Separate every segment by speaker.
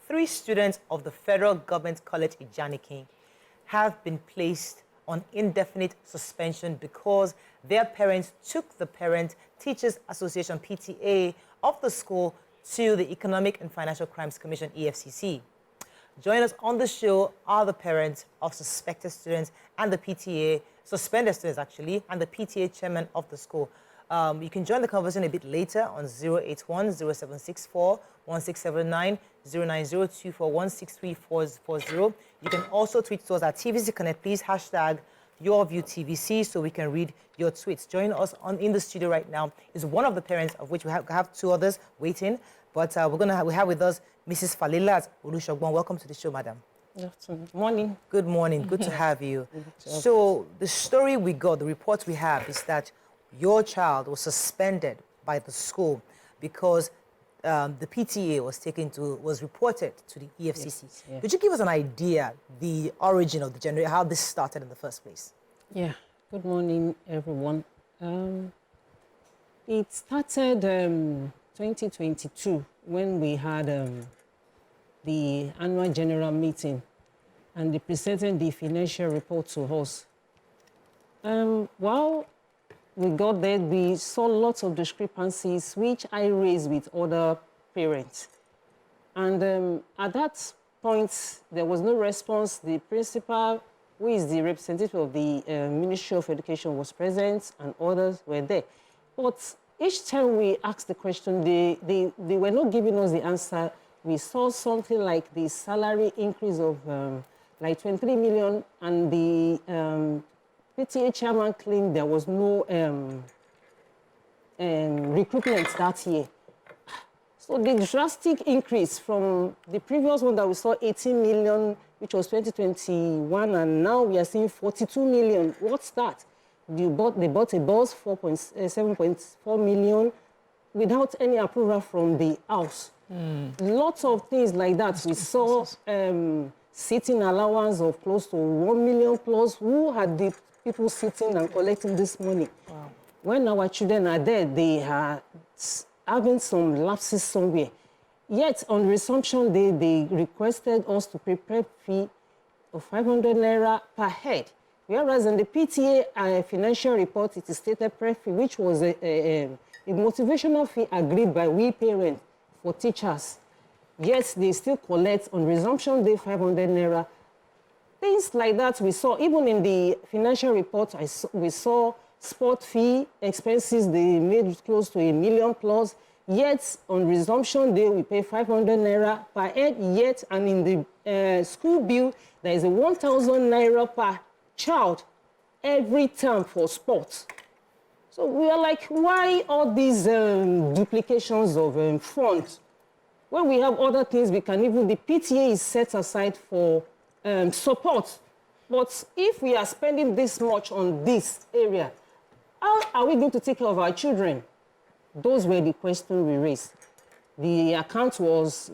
Speaker 1: 3 students of the Federal Government College Ijanikin have been placed on indefinite suspension because their parents took the Parent Teachers Association, PTA, of the school to the Economic and Financial Crimes Commission, EFCC. Joining us on the show are the parents of suspected students and the PTA, suspended students actually, and the PTA chairman of the school. You can join the conversation a bit later on 081-0764-1679, 09024163440. You can also tweet to us at TVC Connect, please, hashtag YourViewTVC, so we can read your tweets. Joining us in the studio right now is one of the parents, of which we have 2 others waiting, but we have with us Mrs. Falilat Olusogbon. Welcome to the show, madam.
Speaker 2: Good afternoon. Morning.
Speaker 1: Good morning. Good to have you. So the story we got, the report we have, is that your child was suspended by the school because the PTA was reported to the EFCC. Yes, yeah. Could you give us an idea, the origin of how this started in the first place?
Speaker 2: Yeah. Good morning, everyone. It started 2022 when we had the annual general meeting and they presented the financial report to us. While we got there, we saw lots of discrepancies, which I raised with other parents. And at that point, there was no response. The principal, who is the representative of the Ministry of Education, was present, and others were there. But each time we asked the question, they were not giving us the answer. We saw something like the salary increase of like 23 million, and the PTA chairman claimed there was no recruitment that year. So the drastic increase from the previous one that we saw 18 million, which was 2021, and now we are seeing 42 million. What's that? They bought a bus, 7.4 million, without any approval from the house. Lots of things like that. We saw sitting allowance of close to 1 million plus. Who had the people sitting and collecting this money? Wow. When our children are there, they are having some lapses somewhere. Yet, on resumption day, they requested us to pay prep fee of 500 naira per head. Whereas in the PTA financial report, it is stated prep fee, which was a motivational fee agreed by we parents for teachers. Yes, they still collect on resumption day 500 naira. Things like that we saw, even in the financial report, we saw sport fee expenses, they made close to 1 million plus. Yet, on resumption day, we pay 500 naira per head. Yet, and in the school bill, there is a 1,000 naira per child every term for sports. So we are like, why all these duplications of funds? When we have other things, the PTA is set aside for support. But if we are spending this much on this area, how are we going to take care of our children? Those were the questions we raised. The account was,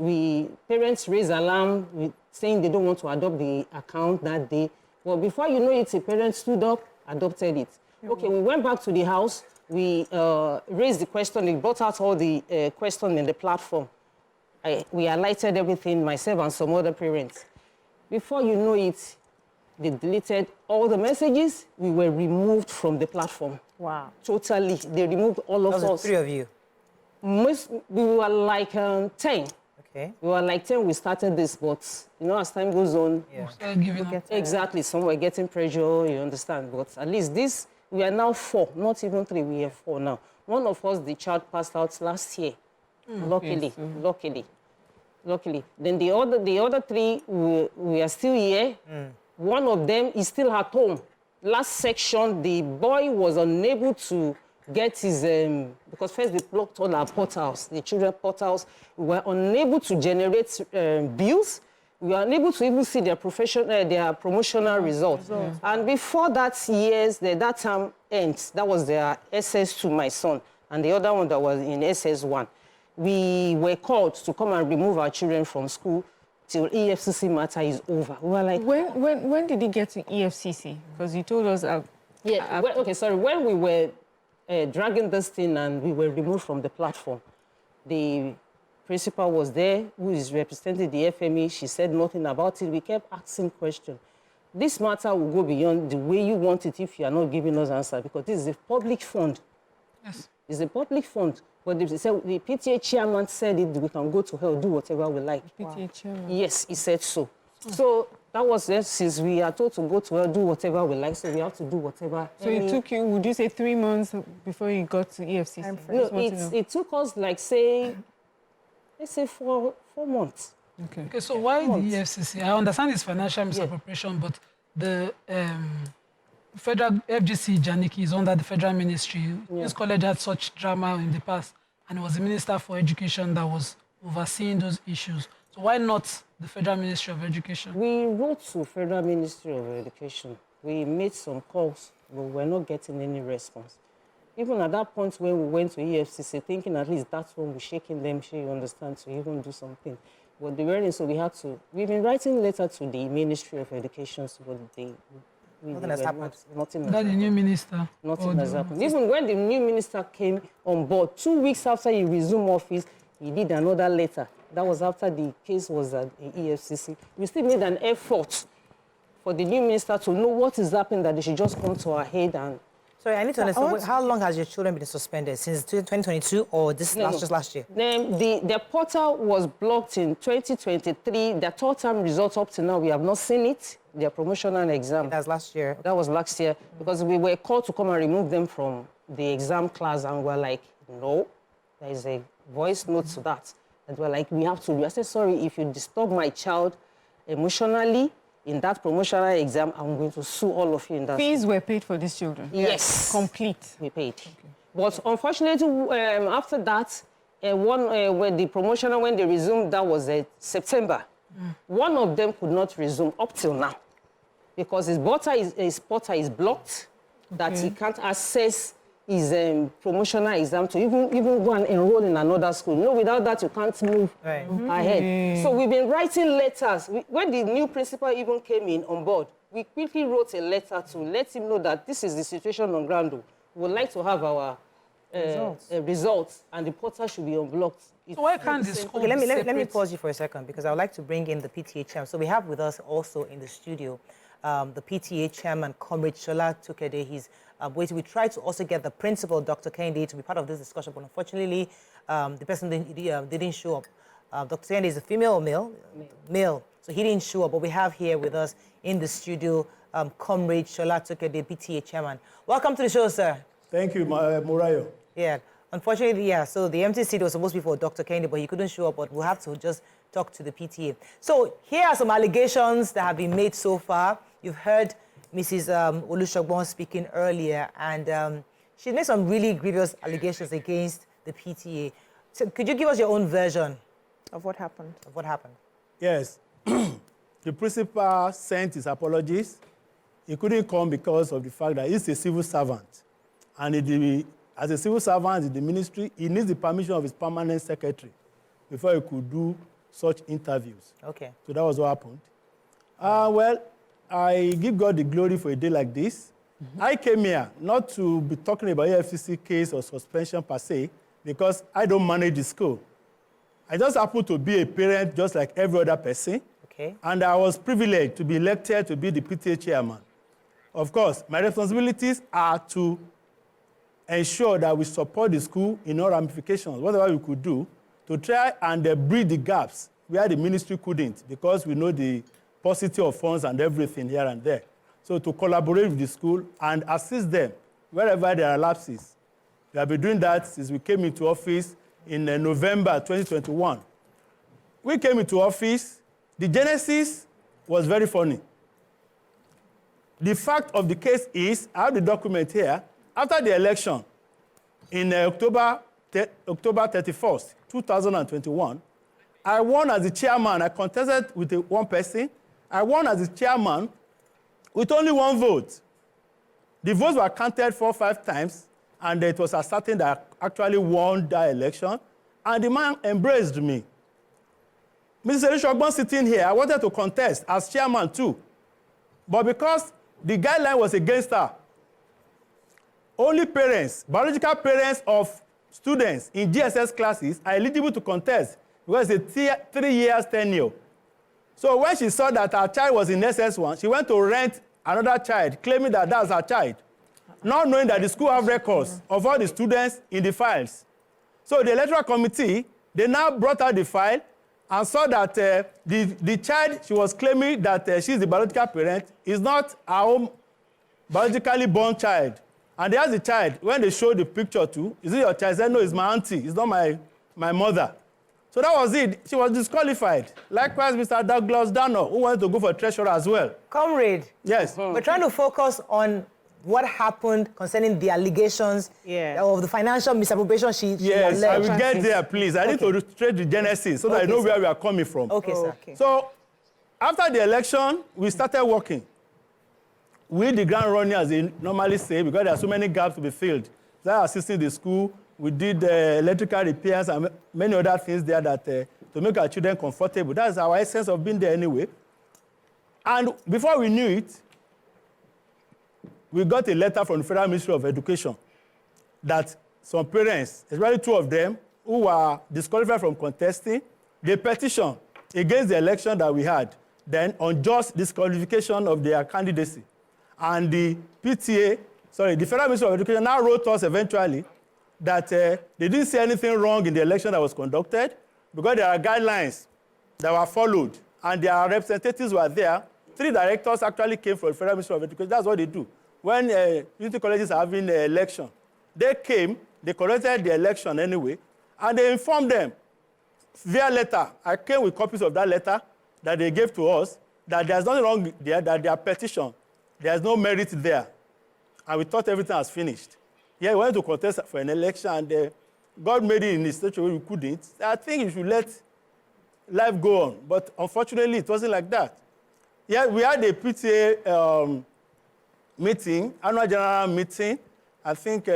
Speaker 2: parents raised alarm saying they don't want to adopt the account that day. Well, before you know it, a parent stood up, adopted it. Okay, we went back to the house, we raised the question, they brought out all the questions in the platform. We highlighted everything, myself and some other parents. Before you know it, they deleted all the messages. We were removed from the platform.
Speaker 1: Wow.
Speaker 2: Totally. They removed all of us.
Speaker 1: There was 3 of you?
Speaker 2: We were like 10.
Speaker 1: Okay.
Speaker 2: We were like 10, we started this, but, you know, as time goes on...
Speaker 3: Yeah.
Speaker 2: Exactly. Some were getting pressure, you understand. But at least this, we are now 4, not even 3, we have 4 now. One of us, the child passed out last year. Luckily, luckily. Then the other 3, we are still here. One of them is still at home. Last section, the boy was unable to get his, because first they blocked all our portals, the children portals. We were unable to generate bills. We were unable to even see their promotional results. And before that that term ends, that was their SS2, my son, and the other one that was in SS1. We were called to come and remove our children from school till EFCC matter is over. We were like...
Speaker 3: When did he get to EFCC? Because you told us...
Speaker 2: when we were dragging this thing and we were removed from the platform, the principal was there, who is representing the FME. She said nothing about it. We kept asking questions. This matter will go beyond the way you want it if you are not giving us answer, because this is a public fund.
Speaker 4: Yes.
Speaker 2: It's a public fund. But the PTA chairman said it, we can go to hell, do whatever we like.
Speaker 3: PTA chairman.
Speaker 2: Yes, he said so. So that was it. Since we are told to go to hell, do whatever we like, so we have to do whatever.
Speaker 3: So it took you, would you say 3 months before you got to EFCC?
Speaker 2: No, it took us like, say, let's say 4 months.
Speaker 4: Okay, so why the EFCC? I understand it's financial misappropriation, but the federal FGC Ijanikin is under the federal ministry. This college had such drama in the past, and it was the Minister for Education that was overseeing those issues. So why not the Federal Ministry of Education?
Speaker 2: We wrote to Federal Ministry of Education. We made some calls, but we're not getting any response. Even at that point when we went to EFCC, thinking at least that's when we're shaking them, sure you understand, to even do something. But they weren't, so we've been writing letter to the Ministry of Education, but
Speaker 1: nothing has happened.
Speaker 2: Nothing has
Speaker 4: That the new minister?
Speaker 2: Nothing has happened. Even when the new minister came on board, 2 weeks after he resumed office, he did another letter. That was after the case was at the EFCC. We still made an effort for the new minister to know what is happening, that they should just come to our head and...
Speaker 1: Sorry, I need to understand, how long has your children been suspended? Since 2022 or just last year?
Speaker 2: The portal was blocked in 2023. The third term results up to now, we have not seen it. Their promotional exam.
Speaker 1: That's last year.
Speaker 2: That was last year, because we were called to come and remove them from the exam class, and we're like, no, there is a voice note to that. And we're like, we have to. I said, sorry, if you disturb my child emotionally in that promotional exam, I'm going to sue all of you in that.
Speaker 3: Fees were paid for these children?
Speaker 2: Yes.
Speaker 3: Complete?
Speaker 2: We paid. Okay. But unfortunately, after that, when the promotional, when they resumed, that was September. One of them could not resume up till now, because his portal is blocked, that he can't access his promotional exam to even go and enroll in another school. No, without that, you can't move ahead. So we've been writing letters. When the new principal even came in on board, we quickly wrote a letter to let him know that this is the situation on ground. We would like to have our results, and the portal should be unblocked.
Speaker 4: So why can't the school
Speaker 1: let me pause you for a second, because I would like to bring in the PTA chairman. So we have with us also in the studio the PTA chairman, Comrade Shola Tukede. He's waiting. We tried to also get the principal, Dr. Kende, to be part of this discussion, but unfortunately, the person didn't show up. Dr. Kende is a female or male? Male. So he didn't show up, but we have here with us in the studio Comrade Shola Tukede, PTA chairman. Welcome to the show, sir.
Speaker 5: Thank you, Morayo.
Speaker 1: Yeah. Unfortunately, so the empty seat was supposed to be for Dr. Kende, but he couldn't show up, but we'll have to just talk to the PTA. So here are some allegations that have been made so far. You've heard Mrs. Olusogbon speaking earlier, and she made some really grievous allegations against the PTA. So could you give us your own version
Speaker 6: of what happened?
Speaker 1: Of what happened?
Speaker 5: Yes. The principal sent his apologies. He couldn't come because of the fact that he's a civil servant. And as a civil servant in the ministry, he needs the permission of his permanent secretary before he could do such interviews.
Speaker 1: Okay.
Speaker 5: So that was what happened. Well, I give God the glory for a day like this. I came here not to be talking about EFCC case or suspension per se, because I don't manage the school. I just happen to be a parent just like every other person.
Speaker 1: Okay.
Speaker 5: And I was privileged to be elected to be the PTA chairman. Of course, my responsibilities are to ensure that we support the school in all ramifications, whatever we could do, to try and bridge the gaps where the ministry couldn't, because we know the paucity of funds and everything here and there. So to collaborate with the school and assist them wherever there are lapses. We have been doing that since we came into office in November 2021. We came into office, the genesis was very funny. The fact of the case is, I have the document here, after the election in October 31st, 2021, I won as the chairman. I contested with one person. I won as the chairman with only one vote. The votes were counted 4 or 5 times, and it was ascertained that I actually won that election, and the man embraced me. Mrs. Elusogbon sitting here, I wanted to contest as chairman too, but because the guideline was against her, only parents, biological parents of students in GSS classes are eligible to contest. because it's a 3 years tenure. So when she saw that her child was in SS1, she went to rent another child, claiming that that's her child, not knowing that the school have records of all the students in the files. So the electoral committee, they now brought out the file and saw that the child she was claiming that she's the biological parent is not her own biologically born child. And they asked the child, when they showed the picture too, is it your child? He said, no, it's my auntie. It's not my mother. So that was it. She was disqualified. Likewise, Mr. Douglas Dano, who wanted to go for treasurer as well.
Speaker 1: Comrade.
Speaker 5: Yes.
Speaker 1: We're trying to focus on what happened concerning the allegations of the financial misappropriation she
Speaker 5: yes,
Speaker 1: alleged.
Speaker 5: I will get there, please. I need to illustrate the genesis so that I know where we are coming from.
Speaker 1: Okay, sir.
Speaker 2: Okay.
Speaker 5: So after the election, we started working. We, the ground running, as they normally say, because there are so many gaps to be filled. So I assisted the school. We did electrical repairs and many other things there that to make our children comfortable. That's our essence of being there anyway. And before we knew it, we got a letter from the Federal Ministry of Education that some parents, especially 2 of them, who were disqualified from contesting, they petitioned against the election that we had, then unjust disqualification of their candidacy. And the PTA, the Federal Ministry of Education now wrote us eventually that they didn't see anything wrong in the election that was conducted because there are guidelines that were followed and their representatives were there. 3 directors actually came from the Federal Ministry of Education. That's what they do. When unity colleges are having an election, they came, they conducted the election anyway, and they informed them via letter. I came with copies of that letter that they gave to us, that there's nothing wrong there, that their petition, there's no merit there. And we thought everything was finished. Yeah, we wanted to contest for an election, and God made it in a such a way we couldn't. I think you should let life go on. But unfortunately, it wasn't like that. Yeah, we had a PTA meeting, annual general meeting. I think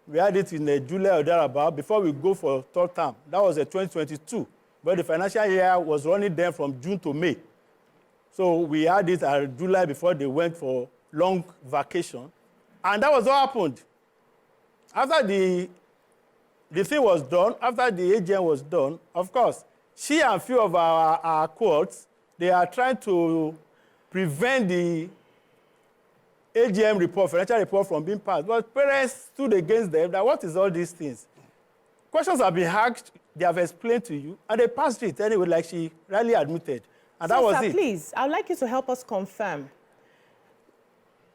Speaker 5: we had it in July or thereabout before we go for 3rd term. That was 2022. But the financial year was running then from June to May. So we had it at July before they went for long vacation. And that was what happened. After the thing was done, after the AGM was done, of course, she and a few of our cohorts, they are trying to prevent the AGM report, financial report from being passed. But parents stood against them that what is all these things? Questions have been asked, they have explained to you, and they passed it anyway, like she rightly admitted. And
Speaker 6: so,
Speaker 5: that was
Speaker 6: sir,
Speaker 5: it.
Speaker 6: Please, I'd like you to help us confirm.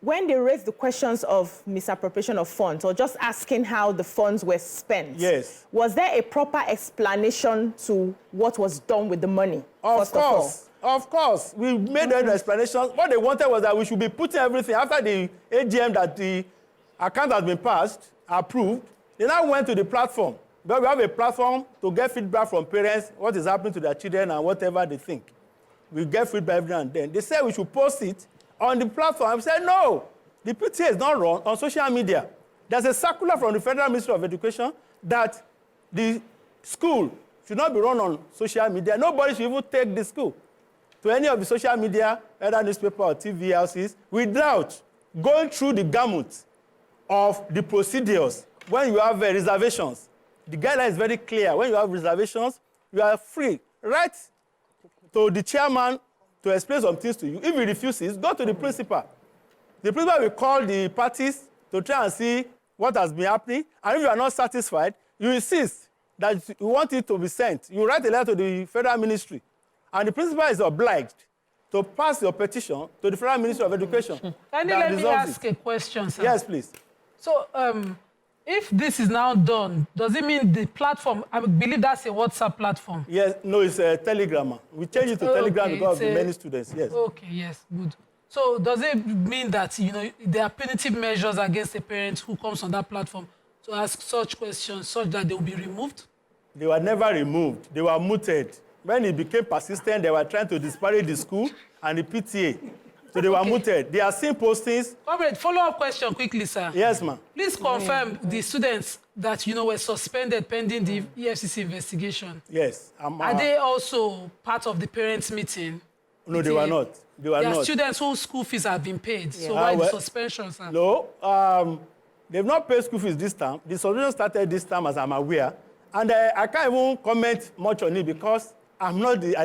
Speaker 6: When they raised the questions of misappropriation of funds, or just asking how the funds were spent,
Speaker 5: yes,
Speaker 6: was there a proper explanation to what was done with the money?
Speaker 5: Of course. We made an explanation. What they wanted was that we should be putting everything after the AGM that the account has been passed, approved. They now went to the platform. But we have a platform to get feedback from parents, what is happening to their children and whatever they think. We get feedback every now and then. They said we should post it on the platform. I said, no, the PTA is not run on social media. There's a circular from the Federal Ministry of Education that the school should not be run on social media. Nobody should even take the school to any of the social media, either newspaper or TV houses, without going through the gamut of the procedures. When you have reservations, the guideline is very clear. When you have reservations, you are free. Write to the chairman to explain some things to you. If he refuses, go to the principal. The principal will call the parties to try and see what has been happening. And if you are not satisfied, you insist that you want it to be sent. You write a letter to the federal ministry. And the principal is obliged to pass your petition to the Federal Ministry of Education.
Speaker 4: Can you let me ask a question, sir?
Speaker 5: Yes, please.
Speaker 4: So, if this is now done, does it mean the platform, I believe that's a WhatsApp platform?
Speaker 5: Yes, no, it's a Telegram. We changed it to Telegram because of the many students, yes.
Speaker 4: Okay, yes, good. So, does it mean that, there are punitive measures against a parent who comes on that platform to ask such questions, such that they will be removed?
Speaker 5: They were never removed. They were muted. When it became persistent, they were trying to disparage the school and the PTA. So they were muted. They are seeing postings.
Speaker 4: Comrade, follow-up question quickly, sir.
Speaker 5: Yes, ma'am.
Speaker 4: Please confirm the students that, were suspended pending the EFCC investigation.
Speaker 5: Yes.
Speaker 4: Are they also part of the parents' meeting?
Speaker 5: No, they were not. They were not.
Speaker 4: There are students whose school fees have been paid. Yeah. So why the suspension, sir?
Speaker 5: No. They've not paid school fees this time. The suspension started this time, as I'm aware. And I can't even comment much on it because I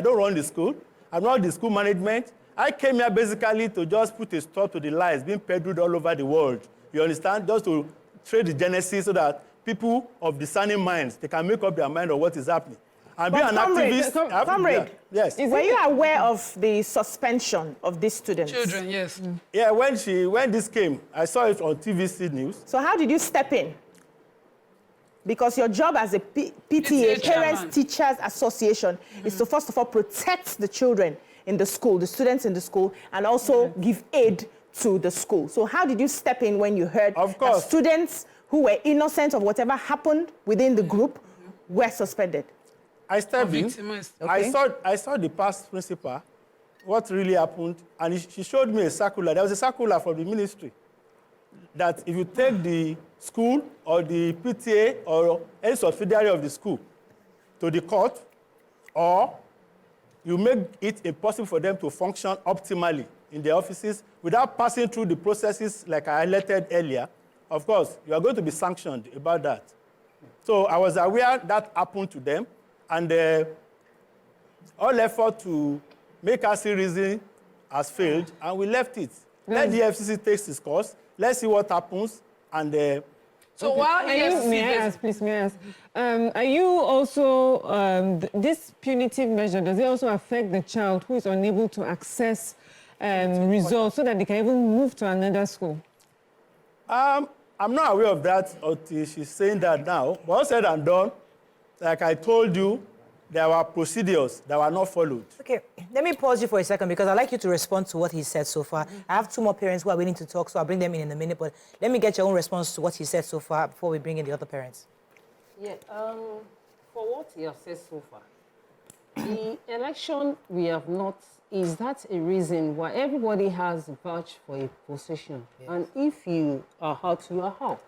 Speaker 5: don't run the school. I'm not the school management. I came here basically to just put a stop to the lies being peddled all over the world. You understand? Just to trade the genesis so that people of discerning minds, they can make up their mind on what is happening. And be an activist.
Speaker 6: Comrade,
Speaker 5: yes.
Speaker 6: Were you aware of the suspension of these students?
Speaker 4: Children, yes.
Speaker 5: Yeah, when this came, I saw it on TVC News.
Speaker 6: So how did you step in? Because your job as a PTA, Parents Teachers Association, is to first of all protect the children in the school, the students in the school, and also give aid to the school. So how did you step in when you heard that students who were innocent of whatever happened within the group were suspended?
Speaker 5: I stepped in.
Speaker 6: Okay.
Speaker 5: I saw the past principal, what really happened, and she showed me a circular. There was a circular from the ministry that if you take the school or the PTA or any subsidiary of the school to the court, or you make it impossible for them to function optimally in their offices without passing through the processes like I highlighted earlier, of course, you are going to be sanctioned about that. So I was aware that happened to them, and all effort to make us see reason has failed, and we left it. Let the EFCC take its course. Let's see what happens, and
Speaker 4: so while
Speaker 3: may I ask, please, may I ask, are you also, this punitive measure, does it also affect the child who is unable to access results so that they can even move to another school?
Speaker 5: I'm not aware of that until she's saying that now. But all said and done, like I told you, there were procedures that were not followed.
Speaker 1: Okay, let me pause you for a second because I'd like you to respond to what he said so far. I have two more parents who are waiting to talk, so I'll bring them in a minute. But let me get your own response to what he said so far before we bring in the other parents.
Speaker 2: Yeah, for what he has said so far, the election we have not, is that a reason why everybody has vouched for a position? Yes. And if you are out, you are out.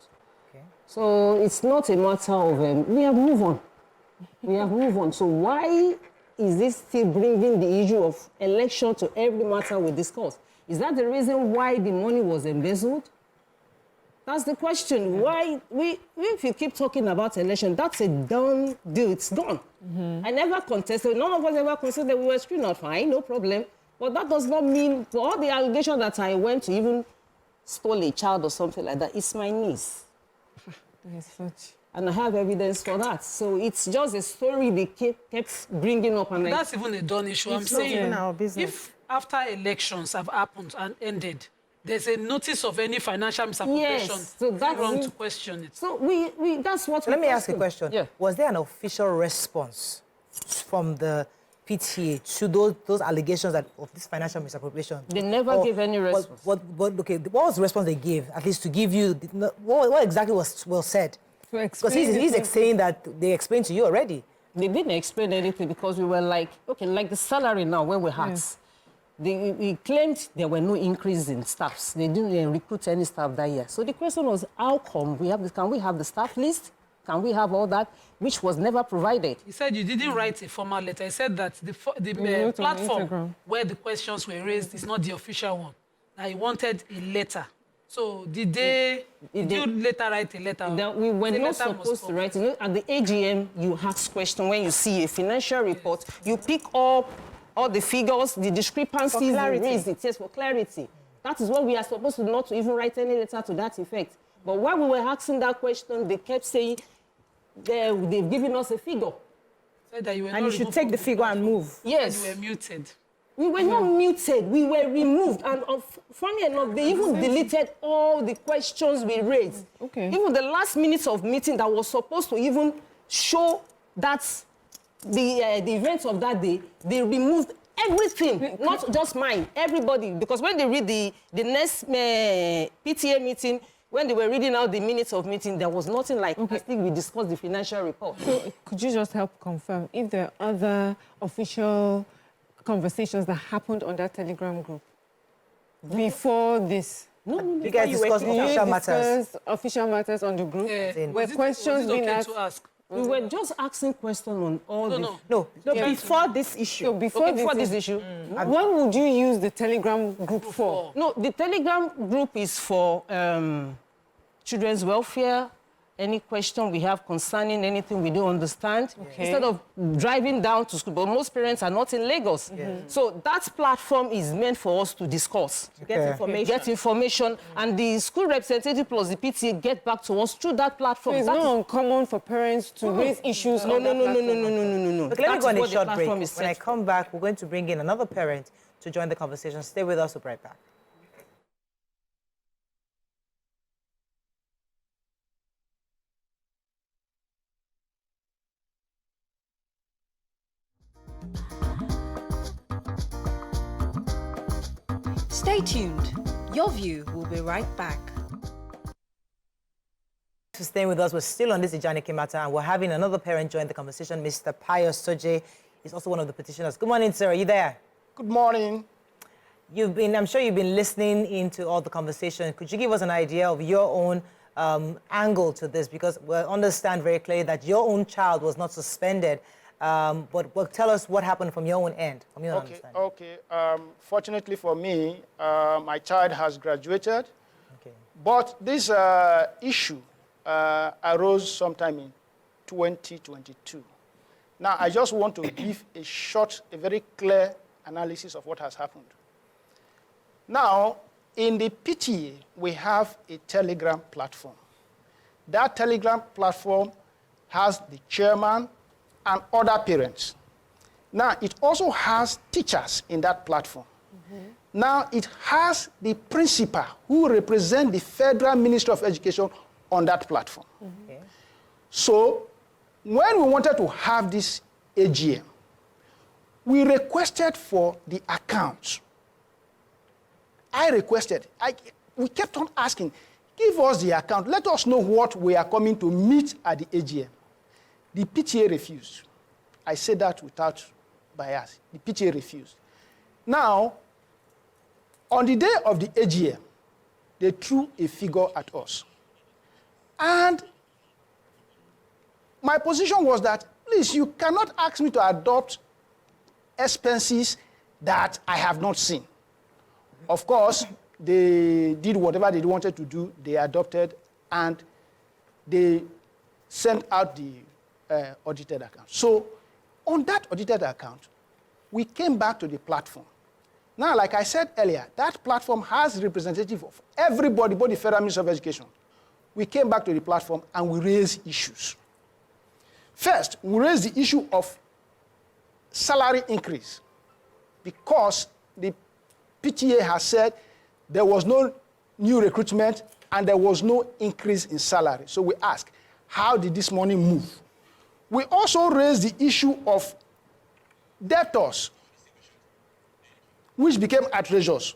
Speaker 2: Okay. So it's not a matter of, we have moved on. We have moved on. So why is this still bringing the issue of election to every matter we discuss? Is that the reason why the money was embezzled? That's the question. Why if you keep talking about election, that's a done deal. It's done. I never contested. None of us ever contested that we were screwed out. Fine, no problem. But that does not mean, for all the allegations that I went to even stole a child or something like that, it's my niece. And I have evidence for that. So it's just a story they kept bringing up. And
Speaker 4: that's even a done issue. I'm saying,
Speaker 6: our business.
Speaker 4: If after elections have happened and ended, there's a notice of any financial misappropriation,
Speaker 2: yes, so that's
Speaker 4: wrong to question it.
Speaker 2: So that's what.
Speaker 1: Let me ask a question.
Speaker 2: Yeah.
Speaker 1: Was there an official response from the PTA to those allegations of this financial misappropriation?
Speaker 2: They never gave any response.
Speaker 1: What was the response they gave? At least to give you what exactly was said? Because he's saying that they explained to you already.
Speaker 2: They didn't explain anything because we were like, okay, like the salary now when we had. They claimed there were no increase in staffs. They didn't recruit any staff that year. So the question was, how come can we have the staff list? Can we have all that, which was never provided?
Speaker 4: He said you didn't write a formal letter. He said that the platform where the questions were raised is not the official one. That he wanted a letter. So did you later write a letter?
Speaker 2: We were not supposed to write it. At the AGM, you ask questions when you see a financial report. You pick up all the figures, the discrepancies, you raise it. Yes, for clarity. That is what we are supposed to not to even write any letter to that effect. But while we were asking that question, they kept saying they've given us a figure.
Speaker 4: Said that you were
Speaker 6: and you should take the figure and move.
Speaker 2: Yes.
Speaker 4: You were muted.
Speaker 2: We were not muted, we were removed. And funny enough, they even deleted all the questions we raised.
Speaker 3: Okay.
Speaker 2: Even the last minutes of meeting that was supposed to even show that the events of that day, they removed everything, not just mine, everybody. Because when they read the next PTA meeting, when they were reading out the minutes of meeting, there was nothing like, I think we discussed the financial report.
Speaker 3: So could you just help confirm if there are other official conversations that happened on that Telegram group before this?
Speaker 2: No.
Speaker 1: You guys discussed official matters.
Speaker 3: Official matters on the group.
Speaker 1: Were
Speaker 3: questions being asked?
Speaker 4: To ask?
Speaker 2: We were just asking questions on all this.
Speaker 1: No.
Speaker 6: Before this issue.
Speaker 3: So before this issue, what would you use the Telegram group for?
Speaker 2: No, the Telegram group is for children's welfare, any question we have concerning anything we don't understand, instead of driving down to school. But most parents are not in Lagos. So that platform is meant for us to discuss. Get information, and the school representative plus the PTA get back to us through that platform.
Speaker 3: So it's not uncommon for parents to raise issues.
Speaker 2: No.
Speaker 1: Look, let me go on a short break. When I
Speaker 2: I
Speaker 1: come back, we're going to bring in another parent to join the conversation. Stay with us, we'll be right back.
Speaker 7: Stay tuned. Your View will be right back.
Speaker 1: For staying with us, we're still on this Ijanikin matter, and we're having another parent join the conversation. Mr. Pius Soje is also one of the petitioners. Good morning, sir. Are you there?
Speaker 8: Good morning.
Speaker 1: I'm sure you've been listening into all the conversation. Could you give us an idea of your own angle to this? Because we understand very clearly that your own child was not suspended. But tell us what happened from your own end, from your understanding.
Speaker 8: Okay. Fortunately for me, my child has graduated.
Speaker 1: Okay.
Speaker 8: But this issue arose sometime in 2022. Now, I just want to give a very clear analysis of what has happened. Now, in the PTA, we have a Telegram platform. That Telegram platform has the chairman and other parents. Now, it also has teachers in that platform. Now, it has the principal who represent the Federal Ministry of Education on that platform.
Speaker 1: Okay.
Speaker 8: So, when we wanted to have this AGM, we requested for the accounts. We kept on asking, give us the account, let us know what we are coming to meet at the AGM. The PTA refused. I said that without bias. The PTA refused. Now, on the day of the AGM, they threw a figure at us. And my position was that, please, you cannot ask me to adopt expenses that I have not seen. Of course, they did whatever they wanted to do. They adopted, and they sent out the audited account. So, on that audited account, we came back to the platform. Now, like I said earlier, that platform has representative of everybody, both the Federal Ministry of Education. We came back to the platform and we raised issues. First, we raised the issue of salary increase because the PTA has said there was no new recruitment and there was no increase in salary. So we asked, how did this money move? We also raised the issue of debtors, which became outrageous.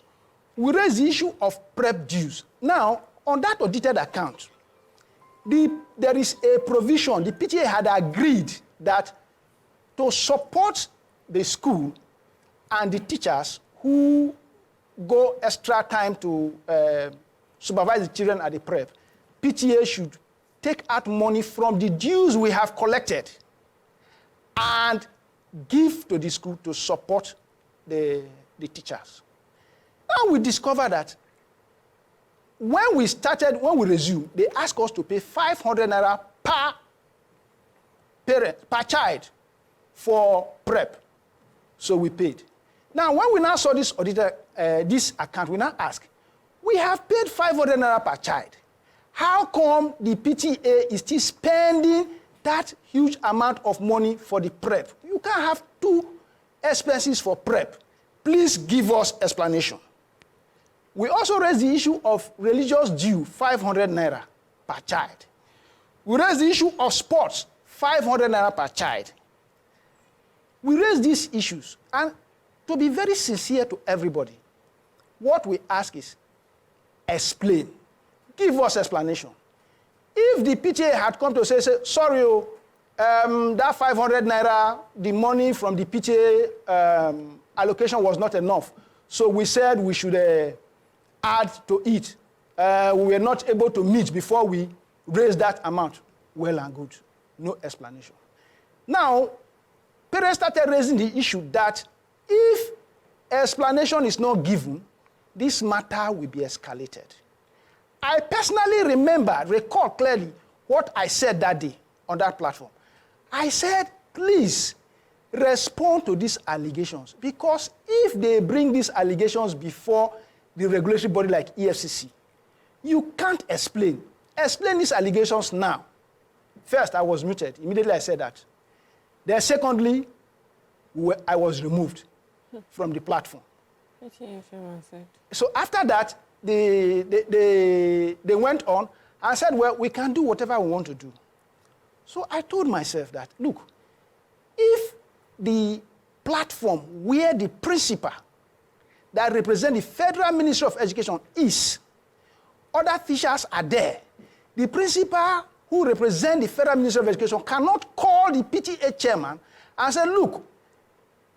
Speaker 8: We raised the issue of prep dues. Now, on that audited account, there is a provision. The PTA had agreed that to support the school and the teachers who go extra time to supervise the children at the prep, PTA should take out money from the dues we have collected and give to the school to support the teachers. Now we discover that when we resumed, they asked us to pay 500 naira per child for prep. So we paid. Now, when we now saw this account, we now ask, we have paid 500 naira per child. How come the PTA is still spending that huge amount of money for the prep? You can't have two expenses for prep. Please give us explanation. We also raised the issue of religious due, 500 naira per child. We raised the issue of sports, 500 naira per child. We raised these issues, and to be very sincere to everybody, what we ask is, explain. Give us explanation. If the PTA had come to say sorry, that 500 naira, the money from the PTA allocation was not enough, so we said we should add to it. We were not able to meet before we raised that amount. Well and good. No explanation. Now, parents started raising the issue that if explanation is not given, this matter will be escalated. I personally recall clearly what I said that day on that platform. I said, please respond to these allegations, because if they bring these allegations before the regulatory body like EFCC, you can't explain. Explain these allegations now. First, I was muted. Immediately I said that. Then secondly, I was removed from the platform. So after that, they went on and said, well, we can do whatever we want to do. So I told myself that, look, if the platform where the principal that represents the Federal Ministry of Education is, other teachers are there, the principal who represents the Federal Ministry of Education cannot call the PTA chairman and say, look,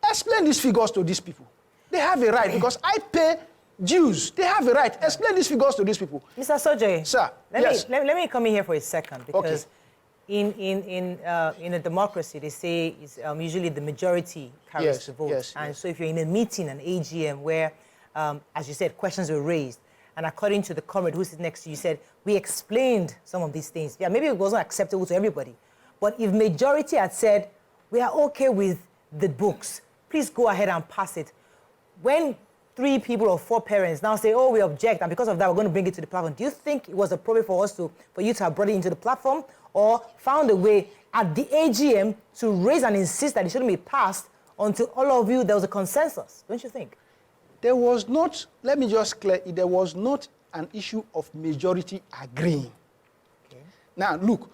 Speaker 8: explain these figures to these people. They have a right, because I pay dues. They have a right. Explain these figures to these people.
Speaker 1: Mr. Soje,
Speaker 8: sir,
Speaker 1: let me come in here for a second, because in a democracy, they say it's usually the majority carries the vote. And so if you're in a meeting, an AGM, where, as you said, questions were raised, and according to the comrade who sits next to you, said, we explained some of these things. Yeah, maybe it wasn't acceptable to everybody. But if majority had said, we are okay with the books, please go ahead and pass it. When 3 people or 4 parents now say, oh, we object, and because of that, we're going to bring it to the platform, do you think it was appropriate for you to have brought it into the platform, or found a way at the AGM to raise and insist that it shouldn't be passed until all of you, there was a consensus? Don't you think?
Speaker 8: There was not, let me just clear it, there was not an issue of majority agreeing. Okay. Now, look,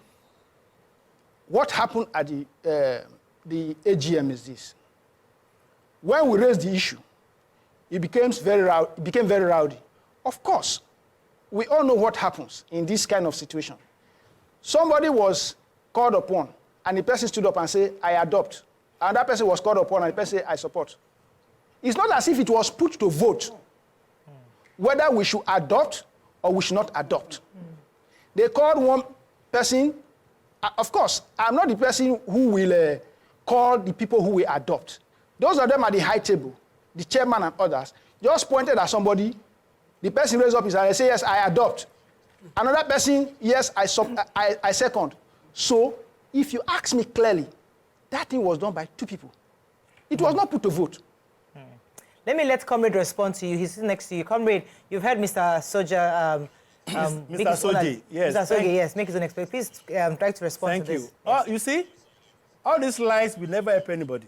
Speaker 8: what happened at the AGM is this. When we raised the issue, it became very rowdy. Of course, we all know what happens in this kind of situation. Somebody was called upon, and the person stood up and said, I adopt. And that person was called upon, and the person said, I support. It's not as if it was put to vote whether we should adopt or we should not adopt. They called one person. Of course, I'm not the person who will call the people who will adopt. Those of them at the high table, the chairman and others, just pointed at somebody. The person raised up his hand and said, yes, I adopt. Another person, yes, I second. So, if you ask me clearly, that thing was done by 2 people. It was not put to vote.
Speaker 1: Let me let Comrade respond to you. He's next to you. Comrade, you've heard Mr. Soja.
Speaker 5: Mr. Soji, yes.
Speaker 1: Mr. Soji, yes, make his own explanation. Please try to respond to this.
Speaker 5: Thank you. You see, all these lies will never help anybody.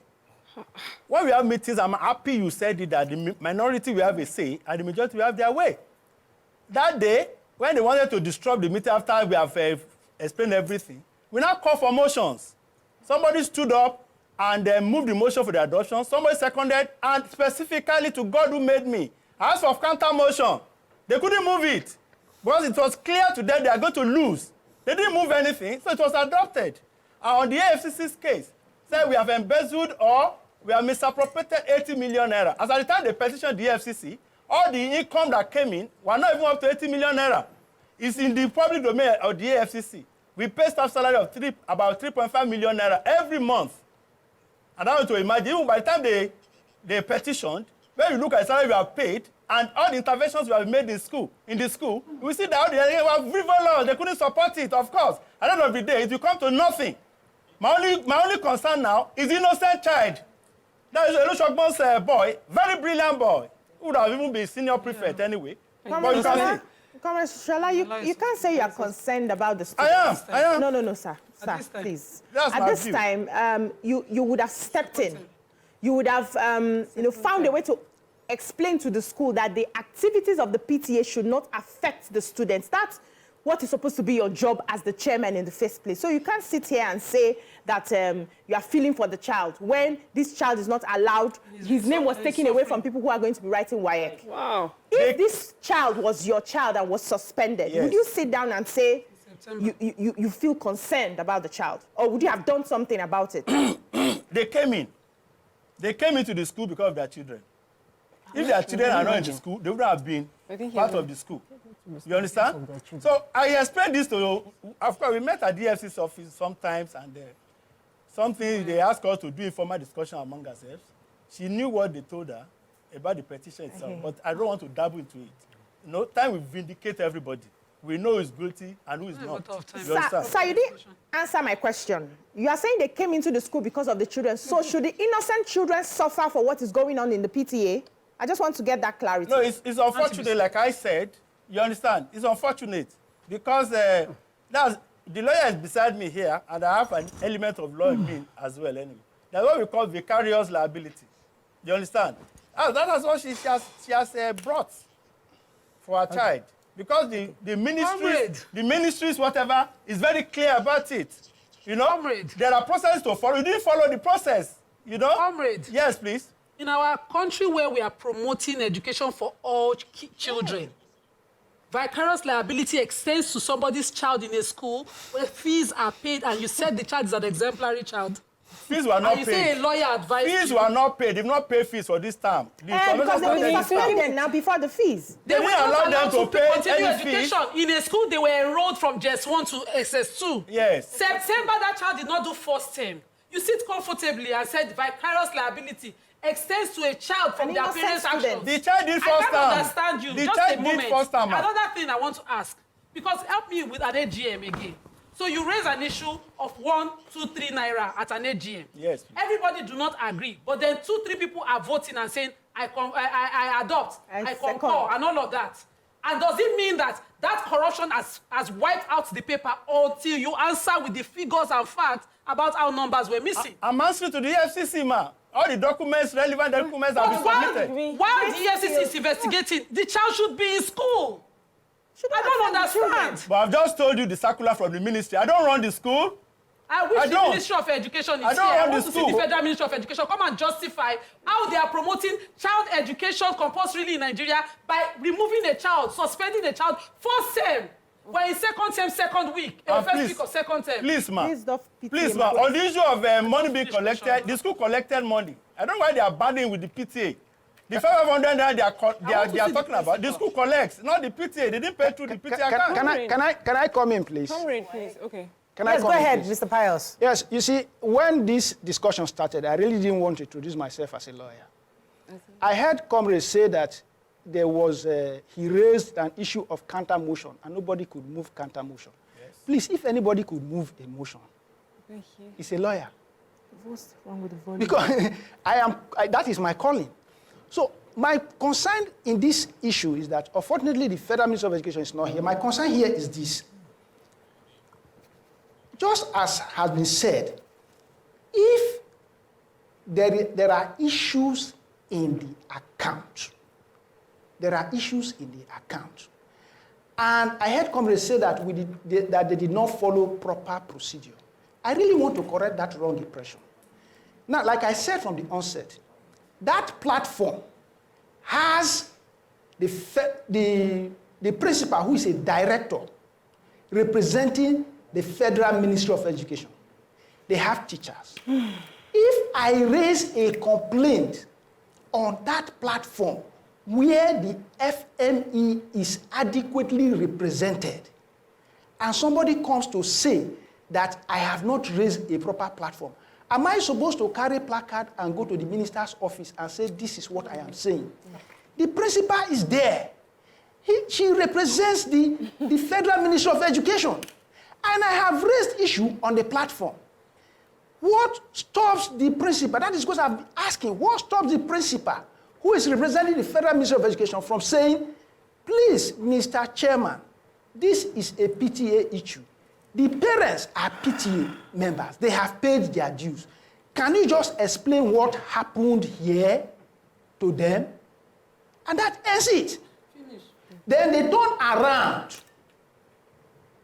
Speaker 5: When we have meetings, I'm happy you said it, that the minority will have a say and the majority will have their way. That day, when they wanted to disrupt the meeting after we have explained everything, we now call for motions. Somebody stood up and moved the motion for the adoption. Somebody seconded, and specifically to God who made me, asked for counter motion. They couldn't move it because it was clear to them they are going to lose. They didn't move anything, so it was adopted. And on the EFCC's case, said we have embezzled or we have misappropriated 80 million naira. As at the time they petitioned the EFCC, all the income that came in were not even up to 80 million naira. It's in the public domain of the EFCC. We pay staff salary of about 3.5 million naira every month. And I want to imagine, even by the time they petitioned, when you look at the salary we have paid and all the interventions we have made in the school, we see that all the were frivolous. They couldn't support it, of course. At the end of the day, it will come to nothing. My only concern now is the innocent child. That is Elusogbon's boy, very brilliant boy, who would have even been senior prefect anyway.
Speaker 6: Comrade Shala, you can't say you are concerned about the students.
Speaker 5: I am.
Speaker 6: No, sir. Sir, please. At this time, you would have stepped in. You would have found a way to explain to the school that the activities of the PTA should not affect the students. That's what is supposed to be your job as the chairman in the first place. So you can't sit here and say that you are feeling for the child when this child is not allowed. His name was taken away from people who are going to be writing WAEC.
Speaker 3: Wow.
Speaker 6: If this child was your child and was suspended, would you sit down and say you feel concerned about the child? Or would you have done something about it?
Speaker 5: They came in. They came into the school because of their children. If their children are not in the school, they would have been part of the school. You understand? So I explained this to you. Of course, we met at the EFCC office sometimes, and something they asked us to do informal discussion among ourselves. She knew what they told her about the petition itself, but I don't want to dabble into it. Time will vindicate everybody. we know who is guilty and who is not. You understand?
Speaker 6: Sir, you didn't answer my question. You are saying they came into the school because of the children. So should the innocent children suffer for what is going on in the PTA? I just want to get that clarity.
Speaker 5: No, it's unfortunate, like I said. You understand? It's unfortunate because the lawyer is beside me here, and I have an element of law in me as well. Anyway, that's what we call vicarious liability. You understand? That is what she has brought for her child. Because the ministries, whatever, is very clear about it. You know, Comrade. There are processes to follow. You didn't follow the process, you know?
Speaker 4: Comrade.
Speaker 5: Yes, please.
Speaker 4: In our country where we are promoting education for all children, vicarious liability extends to somebody's child in a school where fees are paid, and you said the child is an exemplary child.
Speaker 5: Fees were not paid.
Speaker 4: You say a lawyer advised
Speaker 5: Fees were not paid. They've not paid fees for this term.
Speaker 6: Because they were suspended now before the fees.
Speaker 4: They were not
Speaker 5: allowed them to pay
Speaker 4: continue
Speaker 5: any
Speaker 4: education.
Speaker 5: fees.
Speaker 4: In a school, they were enrolled from JS1 to SS2.
Speaker 5: Yes.
Speaker 4: September, that child did not do first term. You sit comfortably and said vicarious liability extends to a child from their parents' actions.
Speaker 5: The child did first
Speaker 4: I
Speaker 5: term.
Speaker 4: can't understand you.
Speaker 5: The
Speaker 4: Just
Speaker 5: child
Speaker 4: a moment.
Speaker 5: did first term.
Speaker 4: Another thing I want to ask, because help me with an AGM again. So you raise an issue of 1, 2, 3 naira at an AGM.
Speaker 5: Yes.
Speaker 4: Everybody do not agree, but then 2, 3 people are voting and saying, I adopt, I concur, and all of that. And does it mean that corruption has wiped out the paper until you answer with the figures and facts about how numbers were missing? I'm
Speaker 5: answering to the EFCC, ma. All the documents, relevant documents have been submitted.
Speaker 4: While the EFCC is investigating, the child should be in school. I don't understand.
Speaker 5: But I've just told you the circular from the ministry. I don't run the school.
Speaker 4: I wish the Ministry of Education is here. I want to see the Federal Ministry of Education come and justify how they are promoting child education compulsorily in Nigeria by removing a child, suspending a child first term. We're in second term, second week, first week of second term.
Speaker 5: Please, ma. Please, ma. On the issue of money being collected, the school collected money. I don't know why they are banding with the PTA. The 500 they are talking about, the school collects, not the PTA. They didn't pay through the PTA account.
Speaker 8: Can I come in, please?
Speaker 3: Comrade, please. Okay.
Speaker 6: Yes, go ahead, Mr. Pius.
Speaker 8: Yes, you see, when this discussion started, I really didn't want to introduce myself as a lawyer. I heard comrades say that there was, he raised an issue of counter motion, and nobody could move counter motion. Yes. Please, if anybody could move a motion, it's a lawyer.
Speaker 6: What's wrong with the volume?
Speaker 8: Because that is my calling. So my concern in this issue is that, unfortunately, the Federal Ministry of Education is not here. My concern here is this. Just as has been said, if there are issues in the account, and I heard comrades say that they did not follow proper procedure, I really want to correct that wrong impression. Now, like I said from the onset, that platform has the principal, who is a director, representing the Federal Ministry of Education. They have teachers. If I raise a complaint on that platform where the FME is adequately represented, and somebody comes to say that I have not raised a proper platform, am I supposed to carry a placard and go to the minister's office and say, this is what I am saying? The principal is there. She represents the Federal Ministry of Education. And I have raised issue on the platform. What stops the principal? That is because I'm asking, what stops the principal, who is representing the Federal Ministry of Education, from saying, please, Mr. Chairman, this is a PTA issue. The parents are PTA members. They have paid their dues. Can you just explain what happened here to them? And that ends it. Then they turn around.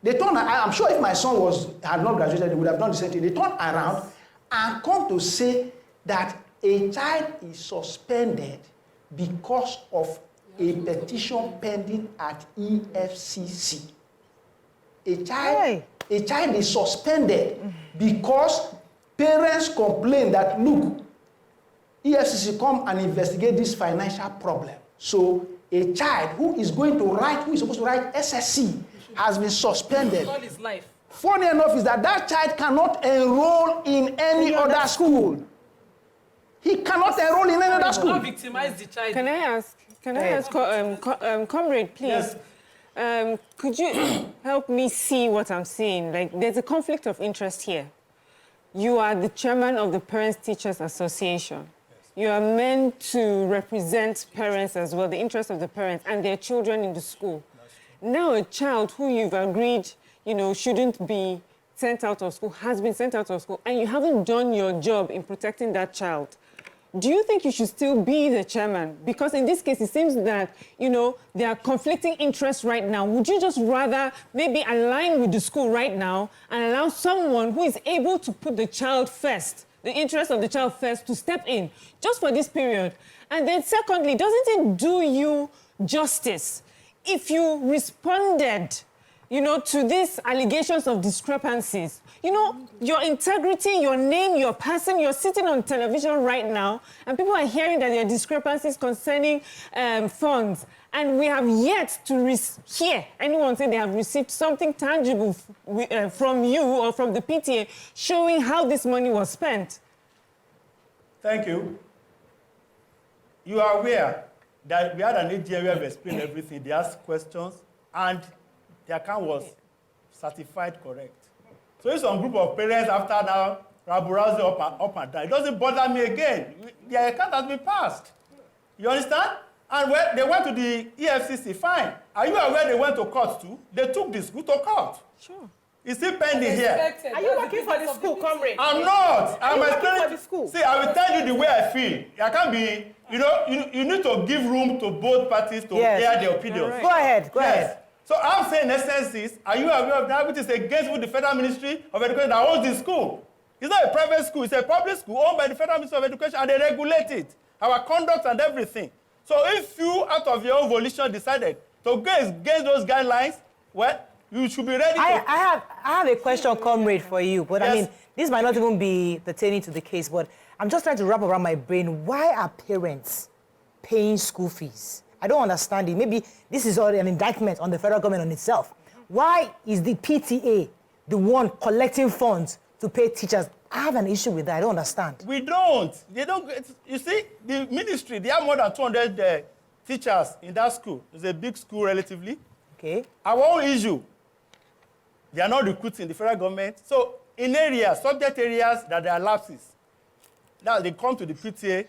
Speaker 8: I'm sure if my son had not graduated, they would have done the same thing. They turn around and come to say that a child is suspended because of a petition pending at EFCC. A child is suspended because parents complain that, look, EFCC come and investigate this financial problem. So a child who is supposed to write SSC, has been suspended.
Speaker 4: All his life.
Speaker 8: Funny enough is that child cannot enroll in any other school. He cannot enroll in any other school.
Speaker 4: Don't victimize the child.
Speaker 3: Can I ask, comrade, please?
Speaker 5: Yes.
Speaker 3: Could you help me see what I'm seeing? Like, there's a conflict of interest here. You are the chairman of the Parents Teachers Association. You are meant to represent parents as well, the interests of the parents and their children in the school. Now a child who you've agreed, shouldn't be sent out of school, has been sent out of school, and you haven't done your job in protecting that child. Do you think you should still be the chairman? Because in this case, it seems that, there are conflicting interests right now. Would you just rather maybe align with the school right now and allow someone who is able to put the child first, the interest of the child first, to step in just for this period? And then secondly, doesn't it do you justice if you responded, to these allegations of discrepancies? Your integrity, your name, your person, you're sitting on television right now, and people are hearing that there are discrepancies concerning funds. And we have yet to hear anyone say they have received something tangible from you or from the PTA showing how this money was spent.
Speaker 5: Thank you. You are aware that we had an AGM where we explained everything. They asked questions, and the account was certified correct. So if some group of parents after now rabble-rousing up and down, it doesn't bother me again. The account has been passed. You understand? And when they went to the EFCC, fine. Are you aware they went to court too? They took this school to court.
Speaker 3: Sure.
Speaker 5: It's still pending here.
Speaker 6: Are you working for the school, comrade?
Speaker 5: I'm not. I'm
Speaker 6: working for the school?
Speaker 5: See, I will tell you the way I feel. I can't be, you need to give room to both parties to hear their opinions.
Speaker 1: Right. Go ahead.
Speaker 5: So I'm saying, in essence, is, are you aware of that which is against the Federal Ministry of Education that owns the school? It's not a private school, it's a public school owned by the Federal Ministry of Education, and they regulate it, our conduct and everything. So if you, out of your own volition, decided to go against those guidelines, well, you should be ready to...
Speaker 1: I have a question, comrade, for you, but
Speaker 5: yes.
Speaker 1: I mean, this might not even be pertaining to the case, but I'm just trying to wrap around my brain. Why are parents paying school fees? I don't understand it. Maybe this is already an indictment on the federal government on itself. Why is the PTA the one collecting funds to pay teachers? I have an issue with that. I don't understand.
Speaker 5: We don't. They don't. You see, the ministry, they have more than 200 teachers in that school. It's a big school relatively.
Speaker 1: Okay.
Speaker 5: Our own issue, they are not recruiting the federal government. So in areas, subject areas that there are lapses, now they come to the PTA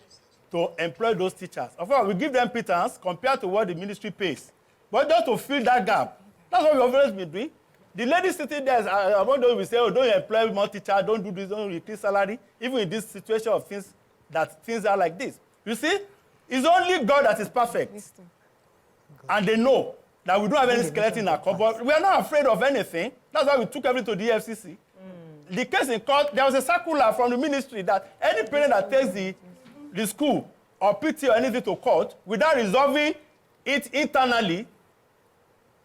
Speaker 5: to employ those teachers. Of course, we give them pittance compared to what the ministry pays. But just to fill that gap, that's what we've always been doing. The lady sitting there, among those we say, oh, don't employ more teachers, don't do this, don't increase salary, even in this situation of things, that things are like this. You see, it's only God that is perfect. And they know that we don't have any skeleton in our cupboard. We are not afraid of anything. That's why we took everything to the EFCC. The case in court, there was a circular from the ministry that any parent that takes the school or PTA or anything to court without resolving it internally,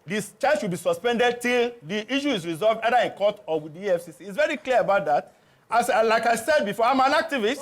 Speaker 5: this child should be suspended till the issue is resolved either in court or with the EFCC. It's very clear about that. Like I said before, I'm an activist,